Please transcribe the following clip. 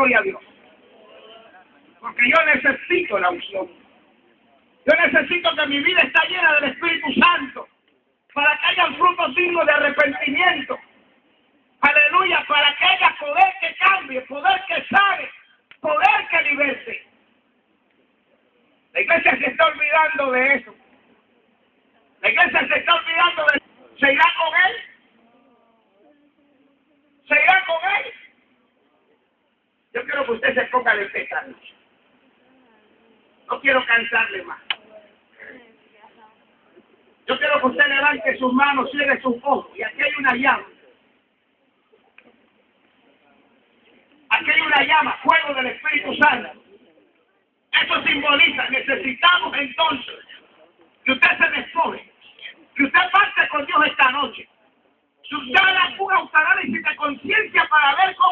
gloria a Dios. Porque yo necesito la unción. Yo necesito que mi vida esté llena del Espíritu Santo para que haya frutos dignos de arrepentimiento. Aleluya, para que haya poder que cambie, poder que sane, poder que liberte. La iglesia se está olvidando de eso. La iglesia se está olvidando de eso. ¿Se irá con él? ¿Se irá con él? Yo quiero que usted se ponga de pie esta noche. No quiero cansarle más. Yo quiero que usted levante sus manos, cierre sus ojos. Y aquí hay una llama. Aquí hay una llama, fuego del Espíritu Santo. Eso simboliza, necesitamos entonces que usted se despoje, que usted parte con Dios esta noche, que usted haga un análisis de conciencia para ver cómo